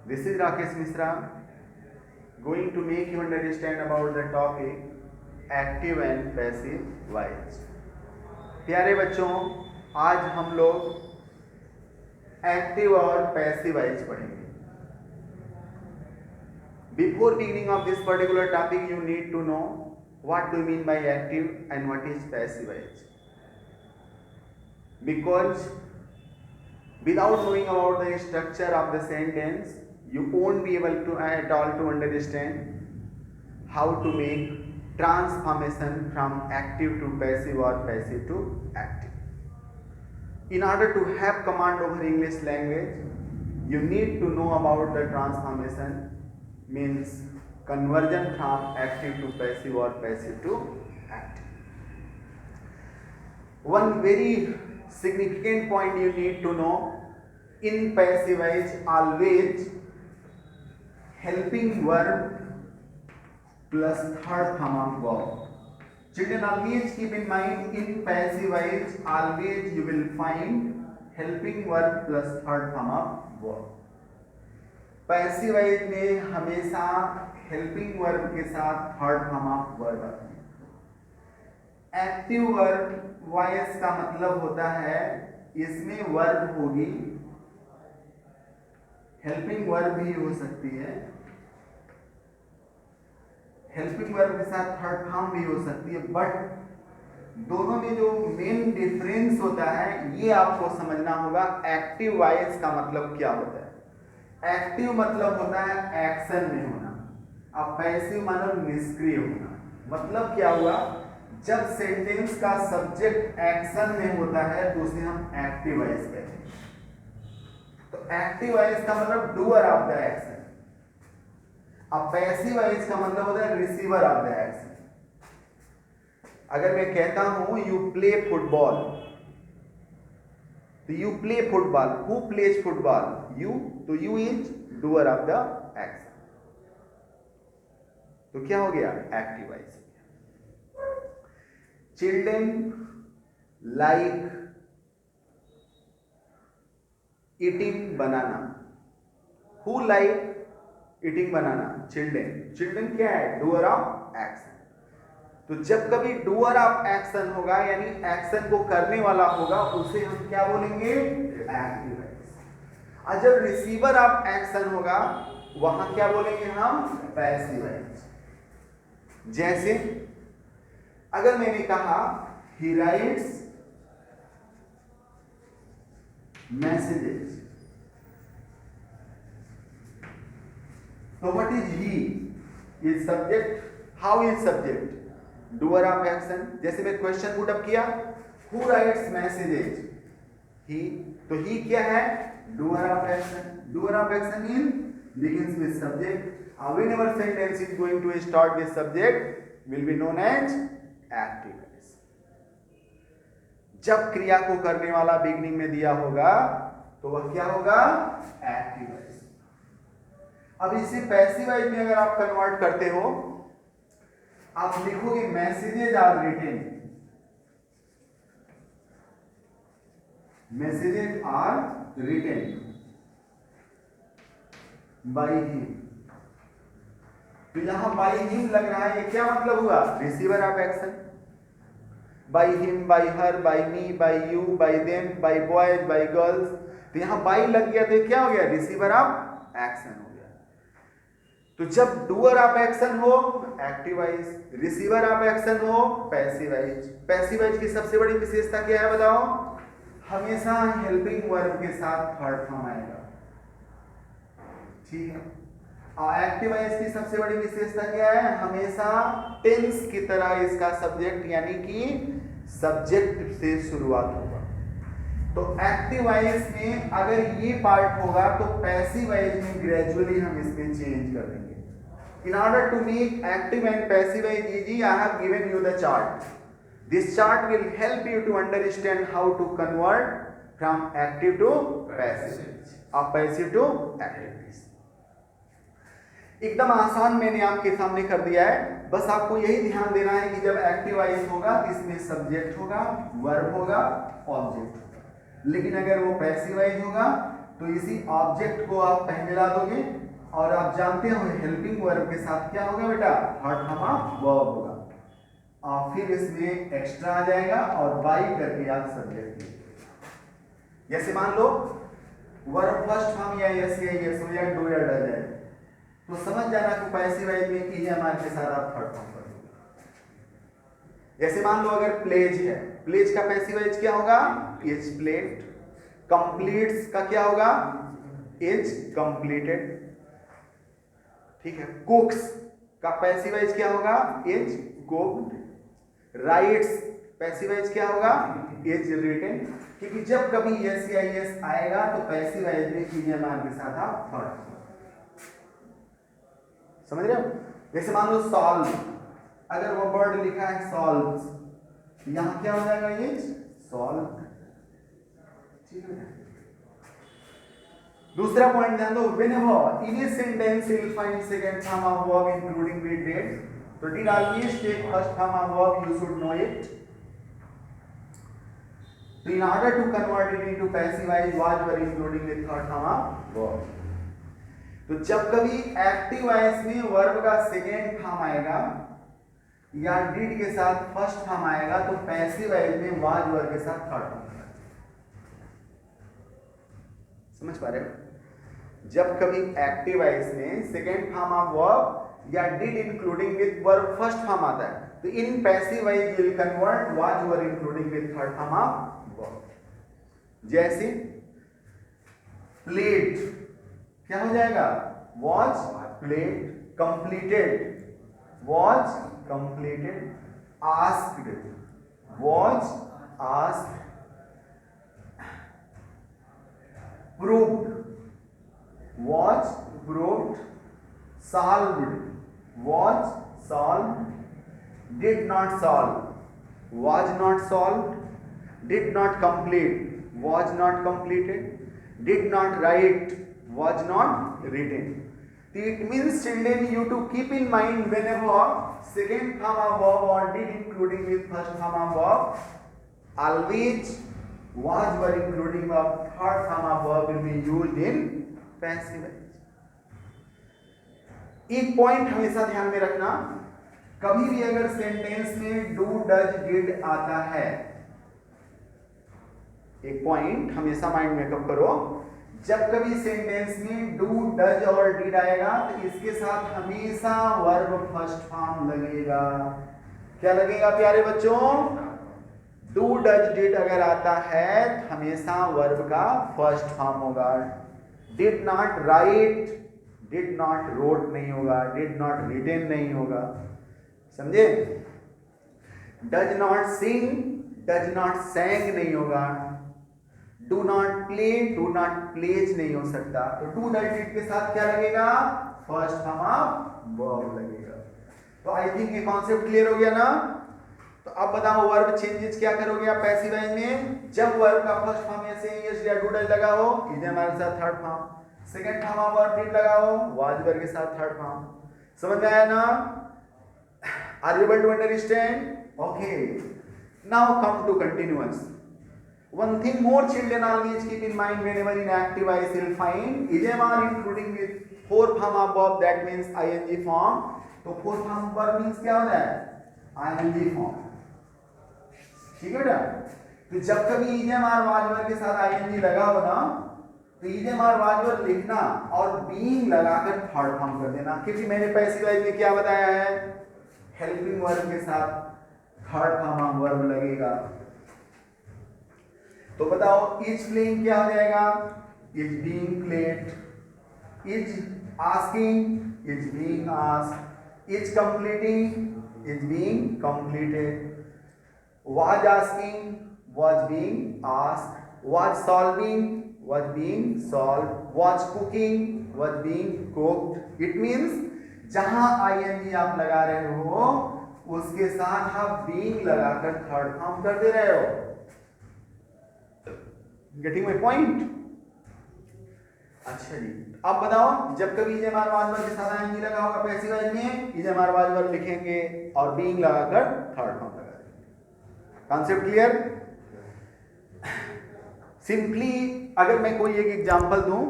This is Rakesh Misra going to make you understand about the topic active and passive voice. प्यारे बच्चों, आज हम लोग active और पैसिव वॉइस पढ़ेंगे. Before beginning of this particular topic, you need to know what do you mean by active and what is passive voice. Because without knowing about the structure of the sentence, you won't be able to at all to understand how to make transformation from active to passive or passive to active. In order to have command over English language, you need to know about the transformation, means conversion from active to passive or passive to active. One very significant point you need to know, in passive voice always helping verb plus third form of verb. Children, always keep in mind, in passive voice always you will find helping verb plus third form of verb. Passive voice में हमेशा helping verb के साथ third form of verb आती है. Active verb voice का मतलब होता है इसमें वर्ब होगी, हेल्पिंग वर्ब भी हो सकती है, हेल्पिंग वर्ब के साथ थर्ड फॉर्म भी हो सकती है, बट दोनों में जो मेन डिफरेंस होता है ये आपको समझना होगा. एक्टिव वॉइस का मतलब क्या होता है? एक्टिव मतलब होता है एक्शन में होना, अब पैसिव मतलब निष्क्रिय होना. मतलब क्या हुआ? जब सेंटेंस का सब्जेक्ट एक्शन में होता है तो उसे हम एक्टिव वॉइस कहते हैं. तो एक्टिव वॉइस का मतलब डूअर ऑफ द एक्शन. अब पैसिव वॉइस का मतलब होता है रिसीवर ऑफ द एक्शन. अगर मैं कहता हूं यू प्ले फुटबॉल, तो you play football, who plays football? You. तो you is doer of the action. तो क्या हो गया? Active voice. Children like eating banana. Who like eating banana? Children. Children क्या है? Doer of action. तो जब कभी डूअर ऑफ एक्शन होगा यानी एक्शन को करने वाला होगा, उसे हम क्या बोलेंगे? Active voice. और जब रिसीवर ऑफ एक्शन होगा वहां क्या बोलेंगे हम? Passive voice. जैसे अगर मैंने कहा ही राइट्स मैसेजेस, तो what is he? Is subject. How is subject? Doer of action. जैसे मैं क्वेश्चन पुट अप किया, हु राइट्स मैसेजेस? ही. तो ही क्या है? Doer of action. Doer of action in begins with subject. Whenever sentence is going to start with subject will be known as active voice. जब क्रिया को करने वाला बिगनिंग में दिया होगा तो वह क्या होगा? Active voice. अब इसे पैसिव वॉइस में अगर आप कन्वर्ट करते हो, आप लिखोगे messages are written. Messages are written by him. तो यहां बाय हिम लग रहा है, ये क्या मतलब हुआ? Receiver of action. By him, by her, by me, by you, by them, by boys, by girls. तो यहां बाय लग गया तो क्या हो गया? रिसीवर ऑफ एक्शन हो गया. तो जब डूअर ऑफ एक्शन हो active voice, receiver of action हो पैसिव वॉइस. पैसिव वॉइस की सबसे बड़ी विशेषता क्या है बताओ? हमेशा हेल्पिंग वर्ब के साथ थर्ड फॉर्म आएगा. ठीक है. और एक्टिव वॉइस की सबसे बड़ी विशेषता क्या है? हमेशा टेंस की तरह इसका सब्जेक्ट यानी कि सब्जेक्ट से शुरुआत होगा. तो एक्टिव वॉइस में अगर ये पार्ट होगा तो पैसिव वॉइस में ग्रेजुअली हम इसमें चेंज कर देंगे. In order to make active and passive voice easy, I have given you the chart. This chart will help you to understand how to convert from active to passive or passive to active. एकदम आसान मैंने आपके सामने कर दिया है. बस आपको यही ध्यान देना है कि जब एक्टिव वॉइस होगा इसमें सब्जेक्ट होगा, वर्ब होगा, ऑब्जेक्ट होगा. लेकिन अगर वो पैसिव वॉइस होगा तो इसी ऑब्जेक्ट को आप पहले ला दोगे और आप जानते हो हेल्पिंग वर्ब के साथ क्या होगा बेटा, थर्ड फॉर्म वर्ब होगा, और फिर इसमें एक्स्ट्रा आ जाएगा और बाई करके आप सब्जेक्ट लिखोगे। जैसे मान लो वर्ब फर्स्ट फॉर्म या यस या यस हो या डू या डज है, तो समझ जाना कि पैसिव वाइज में ईएमआर के साथ आप थर्ड फॉर्म कर दोगे। जैसे मान लो अगर प्लेज है, प्लेज का पैसिव वाइज क्या होगा, इज प्लेड। कंप्लीट्स का क्या होगा, इज कंप्लीटेड, ठीक है। कुक्स का पैसिव वाइज क्या होगा, is cooked. Rights passive wise क्या होगा, इज रिटन, क्योंकि जब कभी यस या यस आएगा तो पैसिव वाइज में ईएमआर के साथ आप थर्ड, समझ रहे हो। जैसे मान लो सॉल्व, अगर वो वर्ड लिखा है सॉल्व्स, यहां क्या हो जाएगा, इज सॉल्व, ठीक है। दूसरा पॉइंट ध्यान दो, whenever in a sentence you will find second form of verb including with date, so did always take first form of verb, you should know it. So in order to convert it into passive voice, was were including with third form of verb. तो जब कभी active voice में verb का second form आएगा या did के साथ first form आएगा तो पैसिव वॉइस में वाज वर के साथ थर्ड फॉर्म आएगा। समझ पा रहे हो। जब कभी एक्टिव वॉइस में सेकेंड फॉर्म ऑफ वर्ब या did including with verb first form आता है तो इन passive voice will convert was were including with third form of verb. जैसे प्लेड क्या हो जाएगा, was played, completed was completed, asked was asked, proved was proved, solved was solved, did not solve was not solved, did not complete was not completed, did not right was not written. It means children you to keep in mind whenever second form of verb or did including with first form of verb always was were including verb third form of verb will be used in passive voice. एक point हमेशा ध्यान में रखना, कभी भी अगर sentence में do does did आता है, एक पॉइंट हमेशा माइंड में कब करो, जब कभी सेंटेंस में डू डज और डिड आएगा तो इसके साथ हमेशा वर्ब फर्स्ट फॉर्म लगेगा। क्या लगेगा प्यारे बच्चों, डू डज डिड अगर आता है तो हमेशा वर्ब का फर्स्ट फॉर्म होगा। Did not write, did not wrote नहीं होगा, डिड नॉट रिटेन नहीं होगा, समझे। Does not sing, does not sang नहीं होगा, do not play, do not plays नहीं हो सकता। तो डू डज डिड के साथ क्या लगेगा, फर्स्ट फॉर्म ऑफ वर्ब लगेगा। तो आई थिंक ये कॉन्सेप्ट क्लियर हो गया ना। तो अब बताओ वर्ब चेंजेस क्या करोगे आप पैसिव वॉइस में, जब वर्ब का फर्स्ट फॉर्म ऐसे यस या डू डज लगा हो, इज हमारे साथ third form, second form of verb did लगा हो, वाज वर के साथ थर्ड फॉर्म। समझ में आया ना, are you able to understand? Okay, now come to continuous. One thing more children always keep in mind whenever in active voice you'll find is including with four form of verb, that means ing form। तो four form verb means क्या होता है, ing form, ठीक है बेटा। तो जब कभी ईजेमार वाजवर के साथ ing लगा हो ना तो ईजेमार वाजवर लिखना और बीइंग लगाकर थर्ड फॉर्म कर देना, क्योंकि मैंने पैसिव वॉइस में क्या बताया है, हेल्पिंग वर्ब के साथ थर्ड फॉर्म ऑफ वर्ब लगेगा। तो बताओ इज प्लेइंग क्या हो जाएगा, is being played, is asking, is being asked, is completing, is being completed, was asking, was being asked, was solving, was being solved, was cooking, was being cooked. It means जहां ING आप लगा रहे हो उसके साथ आप being लगाकर third form कर दे रहे हो। Getting my point? अच्छा जी, अब बताओ जब कभी इजेमार वाजवर के साथ आईएनजी लगा होगा पैसिव वॉइस में, इजेमार वाजवर लिखेंगे और बीइंग लगाकर थर्ड फॉर्म लगा देंगे। Concept clear? सिंपली अगर मैं कोई एक एग्जांपल दूं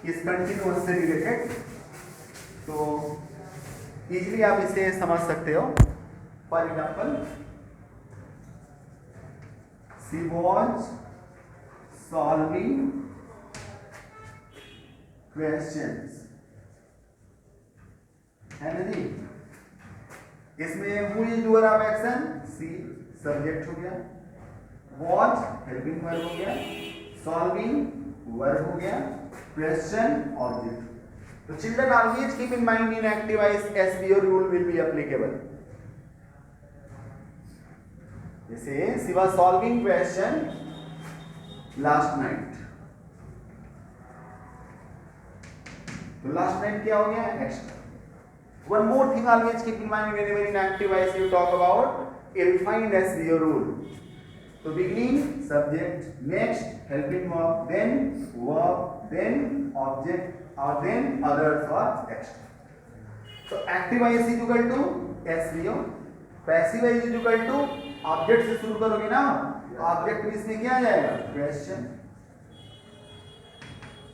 इस कंटिन्यूअस से रिलेटेड, तो इजीली आप इसे समझ सकते हो. For example, she was solving questions, है ना जी. इसमें who is doer of action, see subject हो गया, वॉच हेल्पिंग वर्ब हो गया, सॉल्विंग वर्ब हो गया, क्वेश्चन ऑब्जेक्ट. तो children always keep in mind in active voice SVO rule will be applicable. जैसे she was solving question last night, तो last night क्या हो गया, extra. One more thing always keep in mind whenever in active voice you talk about ill-defined SVO rule. So beginning, subject, next, helping verb, then object, or then others or extra. So active voice is equal to SVO, passive voice is equal to object से शुरू करोगे ना, object में इसमें क्या आ जाएगा, question.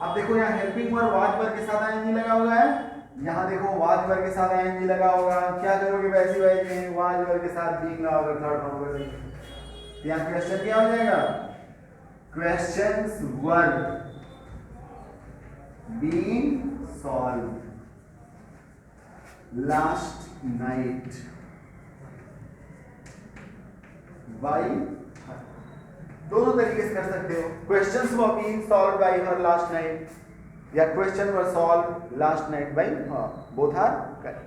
अब देखो यहाँ हेल्पिंग वर्ब वाज वर्ब के साथ आईएनजी लगा हुआ है, यहाँ देखो वाज वर्ब के साथ आईएनजी लगा होगा. क्या करोगे पैसिव वॉइस में, वाज वर्ब के साथ बीइंग लगा होगा, थर्ड फॉर्म कर देंगे. यहाँ क्वेश्चन क्या हो जाएगा, questions verb being solved last night by. दोनों तरीके से कर सकते हो. Questions were being solved by her last night, या question were solve last night by her, both are correct.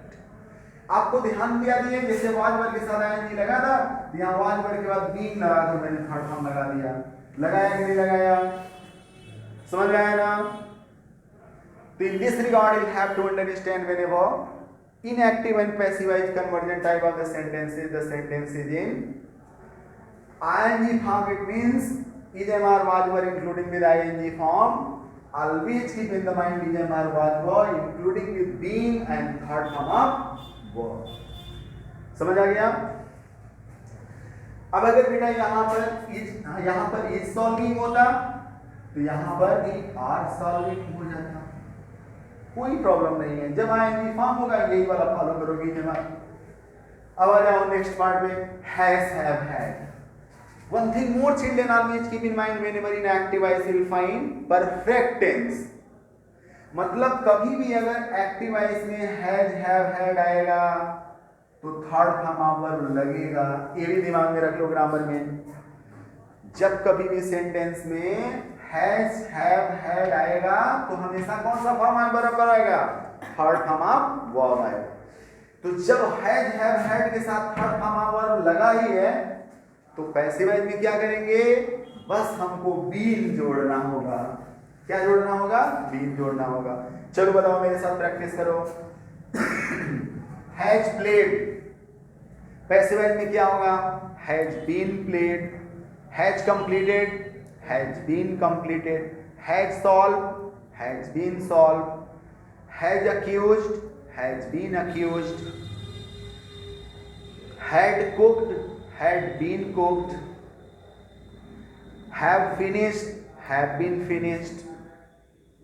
आपको ध्यान दिया दिए जैसे वाज वर्ब के साथ आईएनजी लगा था, यहाँ वाज वर्ब के बाद बीइंग लगा तो मैंने थर्ड फॉर्म लगा दिया. लगाया कि नहीं लगाया, समझ में आया ना. तो in this regard you have to understand whenever in active and passive voice conversion type of the sentence is in ing form. It means is or was were including with ing form. Always keep in the mind is or was were including with being and third form of verb. समझ आ गया. अब अगर बेटा यहाँ पर is solving होता तो यहाँ पर भी are solving हो जाता, कोई प्रॉब्लम नहीं है. जब ing फॉर्म होगा यही वाला फॉलो करोगे जमा. अब आ जाओ नेक्स्ट पार्ट में, has have had. One thing more children always keep in mind whenever in active voice you will find perfect tense. मतलब कभी भी अगर एक्टिव वॉइस में हैज हैव हैड आएगा तो थर्ड फॉर्म ऑफ वर्ब लगेगा. ये भी दिमाग में रख लो ग्रामर में. जब कभी भी सेंटेंस में हैज हैव हैड आएगा तो हमेशा कौन सा फॉर्म ऑफ वर्ब आएगा, थर्ड फॉर्म ऑफ वर्ब आएगा. तो जब हैज हैव हैड के साथ थर्ड फॉर्म ऑफ वर्ब लगा ही है तो पैसिव वॉइस में क्या करेंगे, बस हमको बीन जोड़ना होगा. क्या जोड़ना होगा, बीन जोड़ना होगा. चलो बताओ मेरे साथ प्रैक्टिस करो. हैज प्लेड, पैसिव वॉइस में क्या होगा, has been played. Has completed, has been completed. Has solve, has been solve. Has accused, has been accused. Had cooked, had been cooked. Have finished, have been finished.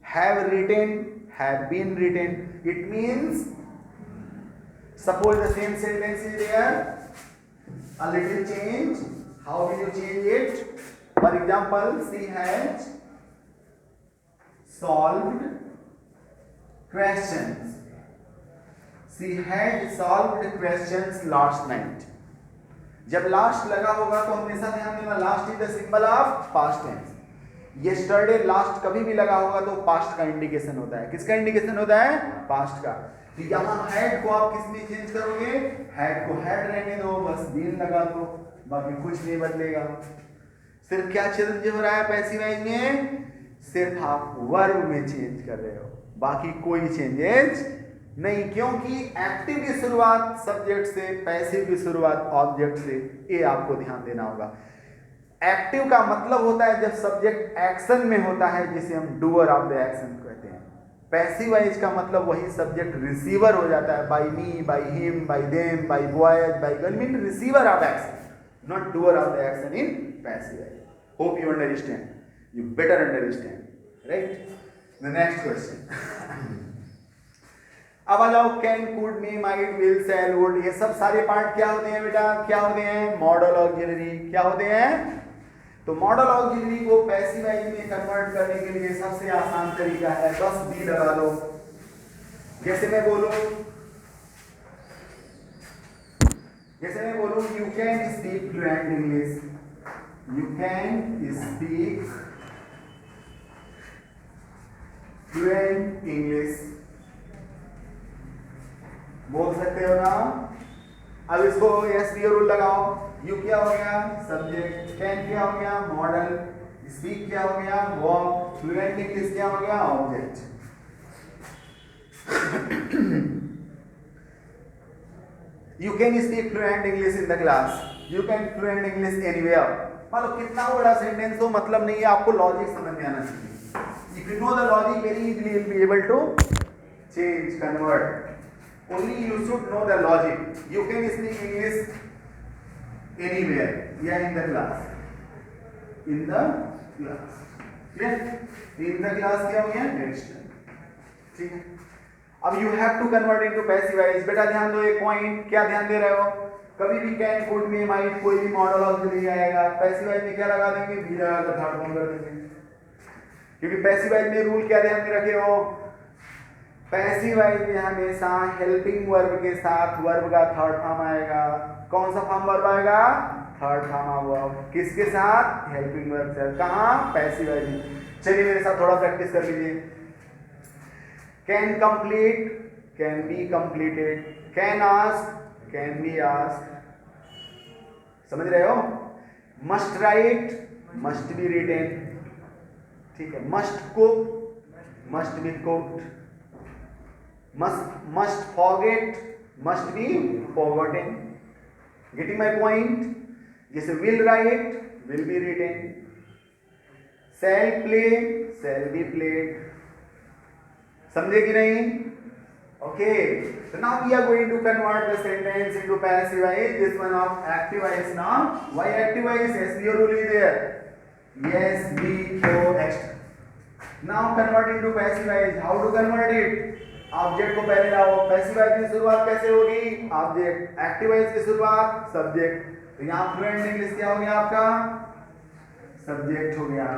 Have written, have been written. It means suppose the same sentence is there, a little change. How will you change it? For example, she has solved questions. She had solved questions last night. जब last लगा होगा तो हमेशा ध्यान देना last is the symbol of past tense. Yesterday last कभी भी लगा होगा तो पास्ट का इंडिकेशन होता है. किसका इंडिकेशन होता है, पास्ट का. तो यहाँ हैड को आप किस में चेंज करोगे, हैड को हैड रहने दो, बस बीन लगा दो, बाकी कुछ नहीं बदलेगा. सिर्फ क्या चेंज हो रहा है पैसिव वॉइस में, सिर्फ आप वर्ब में चेंज कर रहे हो, बाकी कोई चेंजेस नहीं. क्योंकि एक्टिव की शुरुआत सब्जेक्ट से, पैसिव की शुरुआत ऑब्जेक्ट से, ये आपको ध्यान देना होगा. एक्टिव का मतलब होता है जब सब्जेक्ट एक्शन में होता है जिसे हम डूअर ऑफ द एक्शन कहते हैं. पैसिव वॉइस का मतलब वही सब्जेक्ट रिसीवर हो जाता है, by me, by him, by them, by boys, by girl, mean receiver of action, not doer of the action in passive voice. Hope you understand. You better understand, right? The next question. अब आ जाओ can, could, may, might, will, shall, would, ये सब सारे part क्या होते हैं बेटा? क्या होते हैं? Model auxiliary. क्या होते हैं? तो मॉडल ऑक्सिलरी को पैसिवाइज में कन्वर्ट करने के लिए सबसे आसान तरीका है बस बी लगा दो। जैसे मैं बोलूं you can speak fluent English, you can speak fluent English बोल सकते हो ना। अब इसको यस बी रूल लगाओ। यू क्या हो गया? सब्जेक्ट, कैन क्या हो गया? मॉडल, स्पीक क्या हो गया? वर्ब, फ्लुएंट इंग्लिश क्या हो गया? Object. You can speak fluent English in the class, you can fluent English anywhere. मतलब कितना बड़ा सेंटेंस हो, मतलब नहीं है, आपको लॉजिक समझ में आना चाहिए। If you know the logic very easily you will be able to change, convert. Only you should know the logic. You can speak English anywhere. Yeah, in the class. In the class. Clear? In the class क्या हो गया? Next. ठीक है। अब you have to convert into passive voice. बेटा ध्यान दो एक पॉइंट, क्या ध्यान दे रहे हो? कभी भी कैन, कुड, मे, माइट कोई भी मॉडल ऑक्सिलरी आएगा, पैसिव वॉइस में क्या लगा देंगे? भी लगाकर थर्ड फॉर्म कर देंगे। क्योंकि पैसिव वॉइस में रूल क्या ध्यान में रखे हो? पैसिव वॉइस में हमेशा हेल्पिंग वर्ब के साथ वर्ब का थर्ड फॉर्म आएगा। कौन सा फॉर्म वर्ब आएगा? Third form verb. किसके साथ? हेल्पिंग वर्ब से। कहाँ? पैसिव वॉइस में। चलिए मेरे साथ थोड़ा प्रैक्टिस कर लीजिए। Can complete, can be completed, can ask, can be ask. समझ रहे हो? Must write, must be written. ठीक है। Must cook, must be cooked. must forget, must be forgotten. Getting my point? जैसे will write, will be written. Shall play, shall be played. समझे कि नहीं? Okay. So now we are going to convert the sentence into passive voice. This one of active voice now. Why active voice? Yes, your rule is there. Yes, be, so, extra. Now convert into passive voice. How to convert it? Object को पहले लाओ। Passive voice की शुरुआत कैसे होगी? Object. Active voice की शुरुआत subject. तो यहाँ फ्लुएंट इंग्लिश क्या हो गया आपका? सब्जेक्ट हो गया।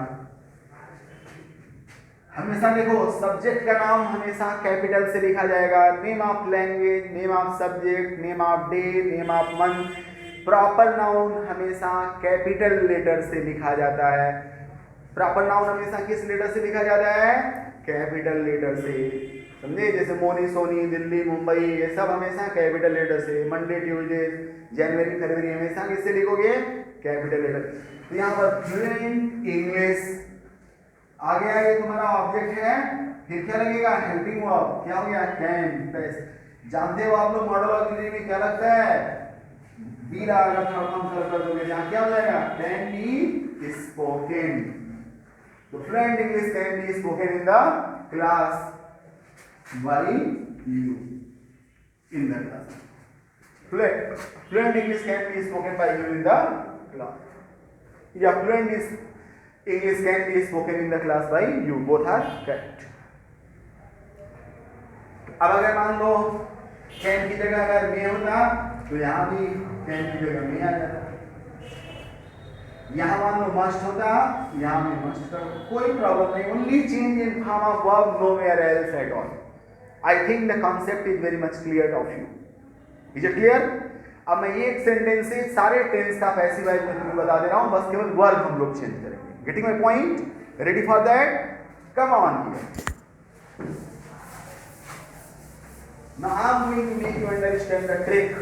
हमेशा देखो सब्जेक्ट का नाम हमेशा कैपिटल से लिखा जाएगा। Name of language, name of subject, name of day, name of month. Proper noun हमेशा कैपिटल लेटर से लिखा जाता है। प्रॉपर नाउन हमेशा किस लेटर से लिखा जाता है? कैपिटल लेटर से। समझे? जैसे मोनी, सोनी, दिल्ली, मुंबई, ये सब हमेशा कैपिटल लेटर से। मंडे, ट्यूसडे, जनवरी, फरवरी हमेशा किससे लिखोगे? Capital letter. तो यहाँ पर फ्लुएंट इंग्लिश आगे आगे तुम्हारा ऑब्जेक्ट है, फिर क्या लगेगा? Helping verb. क्या हो गया? कैन। जानते हो आप लोग मॉडल ऑक्सिलरी में क्या लगता है? बी लगाकर थर्ड फॉर्म कर दोगे, यहाँ क्या हो जाएगा? Can be spoken. तो fluent English can be spoken in the class by you in the class. Fluent English can be spoken by you in the class. Yeah, fluent English can be spoken in the class by you. Both are correct. अब अगर मान लो can की जगह अगर may होता तो यहाँ भी can की जगह may आ जाता। यहाँ मान लो must होता, यहाँ भी must होता। कोई प्रॉब्लम नहीं। Only change in form of verb, nowhere else at all. I think the concept is very much clear of you. Is it clear? अब मैं एक सेंटेंस से सारे टेंस का पैसिव वॉइस में तुम्हें बता दे रहा हूं, बस केवल वर्ब हम लोग चेंज करेंगे। Getting my point? Ready for that? Come on here. Now I am going to make you understand the trick.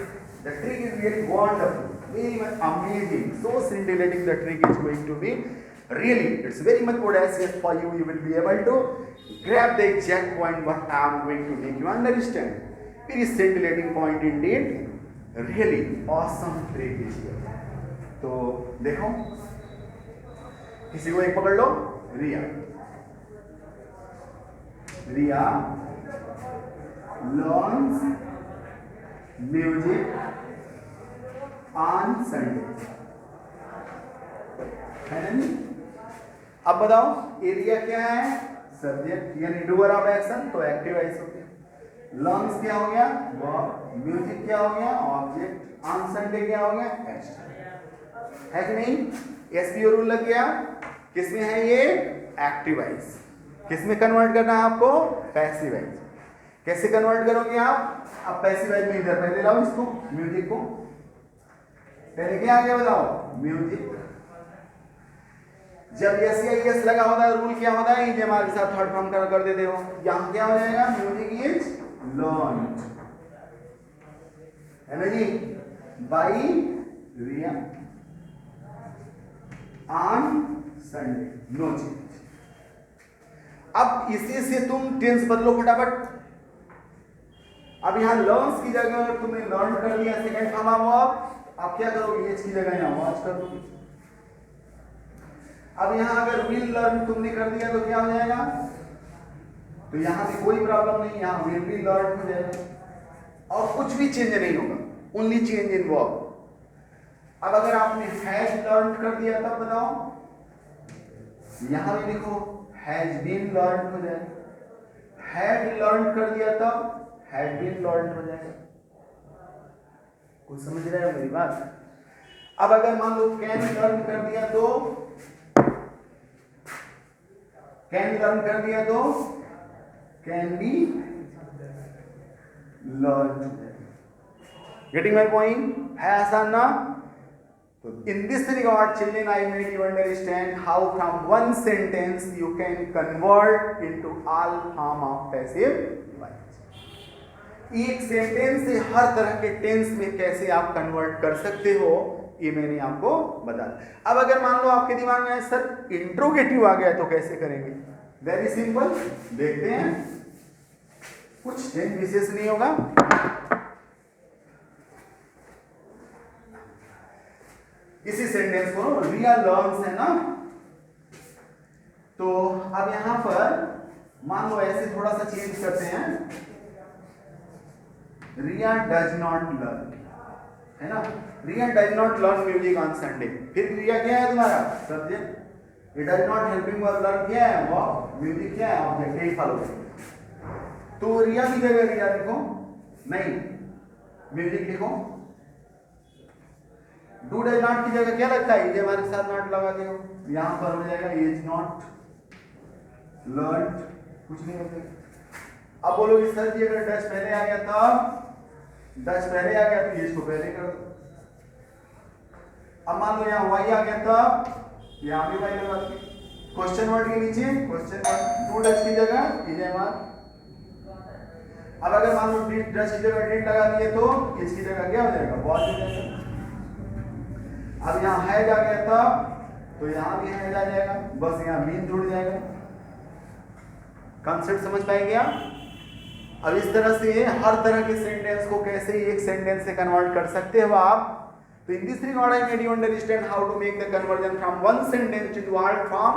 The trick is very wonderful, very much amazing. So scintillating the trick is going to be. Really, it's very much audacious for you. You will be able to grab the exact point what I am going to make you understand. Very scintillating point indeed. Really awesome trick is here. तो देखो, किसी को एक पकड़ लो। रिया, रिया learns music on Sunday, है ना? अब बताओ एरिया क्या है, सब्जेक्ट यानी डूअर ऑफ एक्शन, तो एक्टिव वॉइस हो गया। लर्न्स क्या हो गया, वर्ब। म्यूजिक क्या हो गया, ऑब्जेक्ट। ऑन संडे क्या हो गया, एडजेक्टिव। है कि नहीं? एसपीओ रूल लग गया। किसमें है ये, एक्टिव वॉइस। किसमें कन्वर्ट करना है आपको, पैसिव वॉइस। कैसे कन्वर्ट करोगे आप, अब पैसिव वॉइस में इधर पहले लाओ इसको, म्यूजिक को। पहले क्या आ गया बताओ, म्यूजिक। जब यस या यस लगा होता है रूल क्या होता है, ये हमारे साथ थर्ड फॉर्म कर देते हो। यहां क्या हो जाएगा, म्यूजिक इज लर्न्ड, है ना जी, by Riya on Sunday, no change. अब इसी से तुम टेंस बदलो फटाफट। अब यहां लर्न्स की जगह तुमने लर्न कर लिया सेकंड फॉर्म ऑफ, अब क्या करोगे, एच की जगह यहां वॉच कर दोगे। अब यहां अगर विल लर्न तुमने कर दिया तो क्या हो जाएगा, तो यहां भी कोई प्रॉब्लम नहीं, यहां विल भी लर्न हो जाएगा और कुछ भी चेंज नहीं होगा, ओनली चेंज इन वर्ब। अब अगर आपने हैज लर्न कर दिया तब बताओ, यहां भी लिखो हैज बीन लर्न हो जाएगा। हैड लर्न कर दिया तब हैड बीन लर्न हो जाएगा। कुछ समझ रहे हो मेरी बात? अब अगर मान लो कैन लर्न कर दिया तो, कैन लर्न कर दिया तो can be learn. Getting my point? है आसान ना? तो in this regard children, I made you understand how from one sentence you can convert into all form of passive voice। एक सेंटेंस से हर तरह के टेंस में कैसे आप कन्वर्ट कर सकते हो, ये मैंने आपको बता दिया। अब अगर मान लो आपके दिमाग में सर इंट्रोगेटिव आ गया तो कैसे करेंगे, वेरी सिंपल, देखते हैं, कुछ चेंज विशेष नहीं होगा। इसी सेंटेंस को रिया लर्न्स है ना, तो अब यहां पर मान लो ऐसे थोड़ा सा चेंज करते हैं, रिया डज नॉट लर्न, है ना, Riya does not learn music on Sunday. फिर रिया क्या है तुम्हारा, subject. It does not helping verb learn क्या है, वर्ब। म्यूजिक क्या है, ऑब्जेक्ट। यही फॉलो करें। तो रिया की जगह रिया लिखो, नहीं म्यूजिक लिखो। डू डज नॉट की जगह क्या लगता है, ये हमारे साथ नॉट लगा दो, यहां पर हो जाएगा इज नॉट लर्न, कुछ नहीं होगा। अब बोलोगे सर जी अगर डच पहले आ गया तब, डच पहले आ गया तो इसको पहले कर दो। अब मान लो यहां वाई आ गया तब, यहां भी वाई लगा दो। क्वेश्चन वर्ड के नीचे क्वेश्चन वर्ड, डू डच की जगह इज एम आर। अब अगर मान लो डच की जगह डिड लगा दिए तो इसकी जगह क्या हो जाएगा, वॉज हो जाएगा। अब यहाँ हैज आ गया तब, तो यहाँ भी हैज आ जाएगा, बस यहाँ बीन जुड़ जाएगा। कॉन्सेप्ट समझ पाएंगे आप? अब इस तरह से हर तरह के सेंटेंस को कैसे एक सेंटेंस से कन्वर्ट कर सकते हो आप। तो in this regard I made you understand how to make the conversion from one sentence to all form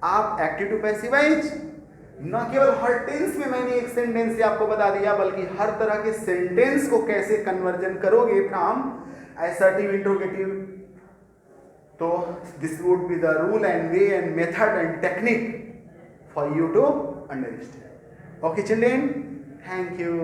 of active to passive voice. न केवल हर टेंस में मैंने एक सेंटेंस से आपको बता दिया, बल्कि हर तरह के सेंटेंस को कैसे कन्वर्जन करोगे फ्रॉम assertive interrogative। तो this would be the rule and way and method and technique for you to understand. Okay children, thank you.